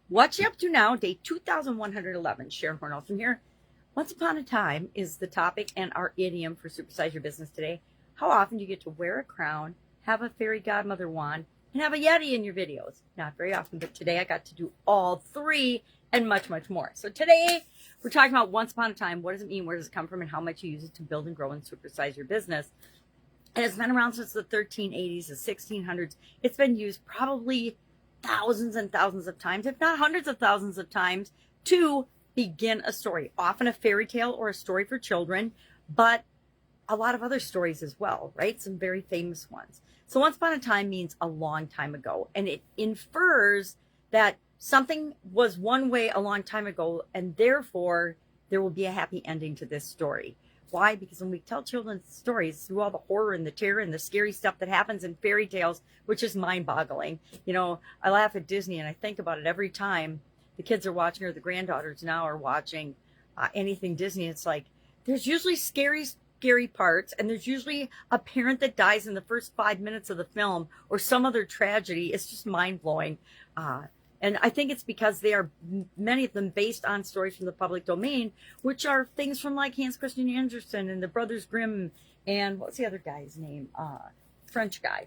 What you up to now? Day 2111. Sharon Horne-Ellstrom here. Once upon a time is the topic and our idiom for Supersize Your Business today. How often do you get to wear a crown, have a fairy godmother wand, and have a Yeti in your videos? Not very often, but today I got to do all three and much, much more. So today we're talking about once upon a time. What does it mean? Where does it come from? And how much you use it to build and grow and supersize your business. And it's been around since the 1380s, the 1600s. It's been used probably thousands and thousands of times, if not hundreds of thousands of times, to begin a story. Often a fairy tale or a story for children, but a lot of other stories as well, right? Some very famous ones. So once upon a time means a long time ago, and it infers that something was one way a long time ago, and therefore there will be a happy ending to this story. Why? Because when we tell children stories through all the horror and the terror and the scary stuff that happens in fairy tales, which is mind-boggling. You know, I laugh at Disney and I think about it every time the kids are watching, or the granddaughters now are watching anything Disney. It's like there's usually scary parts, and there's usually a parent that dies in the first 5 minutes of the film, or some other tragedy. It's just mind-blowing. And I think it's because they are, many of them, based on stories from the public domain, which are things from like Hans Christian Andersen and the Brothers Grimm, and what's the other guy's name? French guy,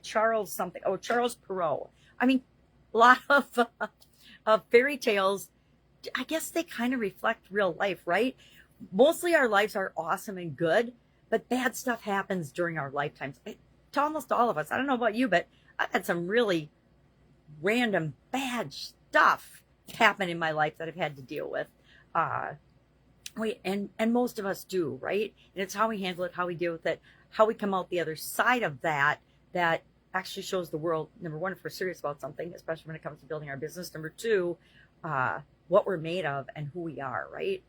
Charles something. Oh, Charles Perrault. I mean, a lot of fairy tales. I guess they kind of reflect real life, right? Mostly our lives are awesome and good, but bad stuff happens during our lifetimes. To almost all of us. I don't know about you, but I've had some really random bad stuff happen in my life that I've had to deal with. And most of us do, right? And it's how we handle it, how we deal with it, how we come out the other side of that actually shows the world, number one, if we're serious about something, especially when it comes to building our business. Number two, what we're made of and who we are, right?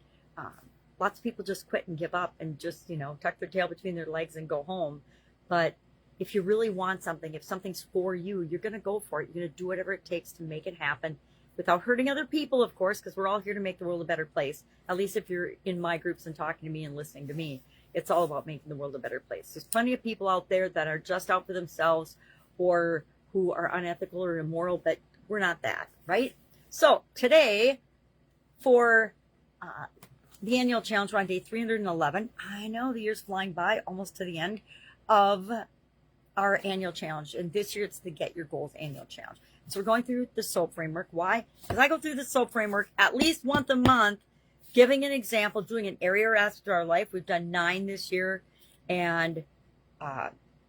Lots of people just quit and give up and just, tuck their tail between their legs and go home. But if you really want something, if something's for you, you're going to go for it. You're going to do whatever it takes to make it happen without hurting other people, of course, because we're all here to make the world a better place. At least if you're in my groups and talking to me and listening to me, it's all about making the world a better place. There's plenty of people out there that are just out for themselves or who are unethical or immoral, but we're not that, right? So today, for the annual challenge, we're on day 311. I know the year's flying by, almost to the end of our annual challenge, and this year it's the Get Your Goals annual challenge. So we're going through the SOAP framework. Why? Because I go through the SOAP framework at least once a month, giving an example, doing an area or aspect of our life. We've done 9 this year, and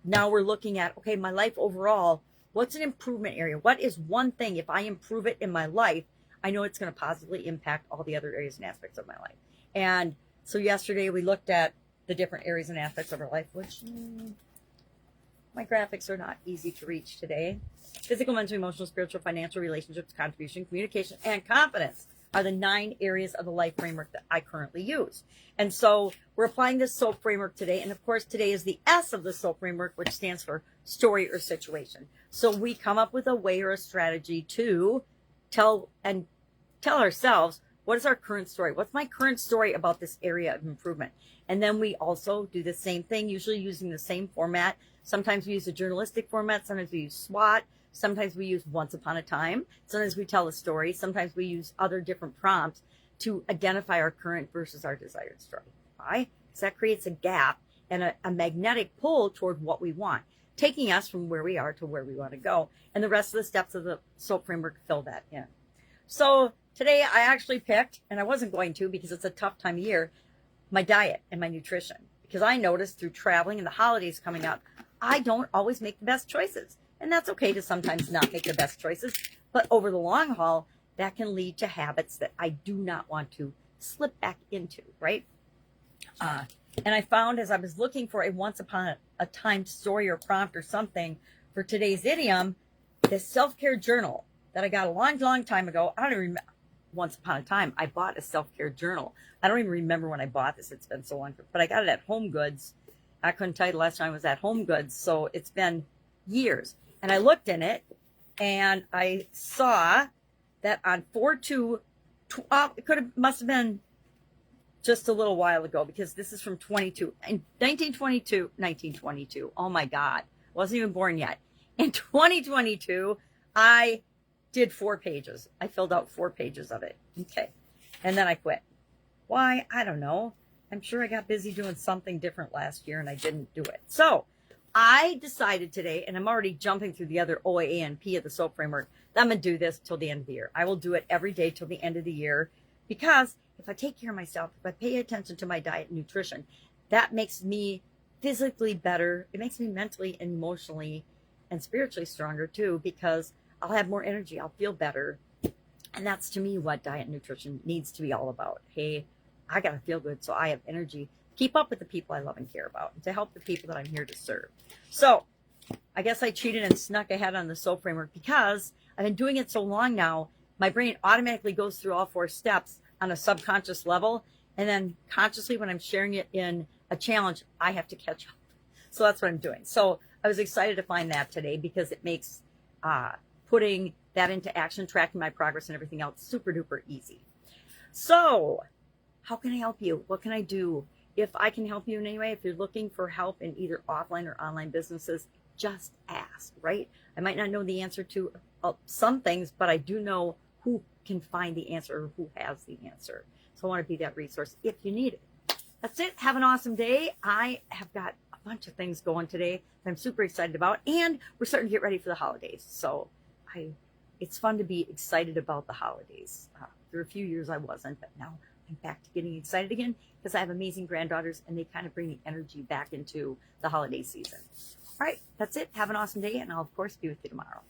now we're looking at, okay, my life overall, what's an improvement area? What is one thing, if I improve it in my life, I know it's going to positively impact all the other areas and aspects of my life. And so yesterday we looked at the different areas and aspects of our life, which my graphics are not easy to reach today. Physical, mental, emotional, spiritual, financial, relationships, contribution, communication, and confidence are the 9 areas of the life framework that I currently use. And so we're applying this SOAP framework today. And of course, today is the S of the SOAP framework, which stands for story or situation. So we come up with a way or a strategy to tell ourselves, what is our current story? What's my current story about this area of improvement? And then we also do the same thing, usually using the same format. Sometimes we use a journalistic format. Sometimes we use SWOT. Sometimes we use once upon a time. Sometimes we tell a story. Sometimes we use other different prompts to identify our current versus our desired story. Why? Because that creates a gap and a magnetic pull toward what we want, taking us from where we are to where we want to go. And the rest of the steps of the SOAP framework fill that in. So today I actually picked, and I wasn't going to because it's a tough time of year, my diet and my nutrition. Because I noticed through traveling and the holidays coming up, I don't always make the best choices. And that's okay to sometimes not make the best choices. But over the long haul, that can lead to habits that I do not want to slip back into, right? And I found, as I was looking for a once upon a time story or prompt or something for today's idiom, this self-care journal that I got a long, long time ago. I don't even remember. Once upon a time, I bought a self-care journal. I don't even remember when I bought this. It's been so long, but I got it at Home Goods. I couldn't tell you the last time I was at Home Goods, so it's been years. And I looked in it, and I saw that on 4/2, must have been just a little while ago, because this is from 1922. Oh my God, wasn't even born yet. In 2022, I did 4 pages. I filled out 4 pages of it. Okay. And then I quit. Why? I don't know. I'm sure I got busy doing something different last year and I didn't do it. So I decided today, and I'm already jumping through the other O, A, and P of the SOAP framework, that I'm going to do this till the end of the year. I will do it every day till the end of the year, because if I take care of myself, if I pay attention to my diet and nutrition, that makes me physically better. It makes me mentally and emotionally and spiritually stronger too, because I'll have more energy. I'll feel better. And that's, to me, what diet and nutrition needs to be all about. Hey, I got to feel good so I have energy to keep up with the people I love and care about, and to help the people that I'm here to serve. So I guess I cheated and snuck ahead on the SOAP framework because I've been doing it so long now. My brain automatically goes through all 4 steps on a subconscious level. And then consciously, when I'm sharing it in a challenge, I have to catch up. So that's what I'm doing. So I was excited to find that today, because it makes putting that into action, tracking my progress and everything else super duper easy. So how can I help you? What can I do? If I can help you in any way, if you're looking for help in either offline or online businesses, just ask, right? I might not know the answer to some things, but I do know who can find the answer, or who has the answer. So I want to be that resource if you need it. That's it. Have an awesome day. I have got a bunch of things going today that I'm super excited about, and we're starting to get ready for the holidays. So it's fun to be excited about the holidays. For a few years I wasn't, but now I'm back to getting excited again, because I have amazing granddaughters and they kind of bring the energy back into the holiday season. All right, that's it. Have an awesome day, and I'll, of course, be with you tomorrow.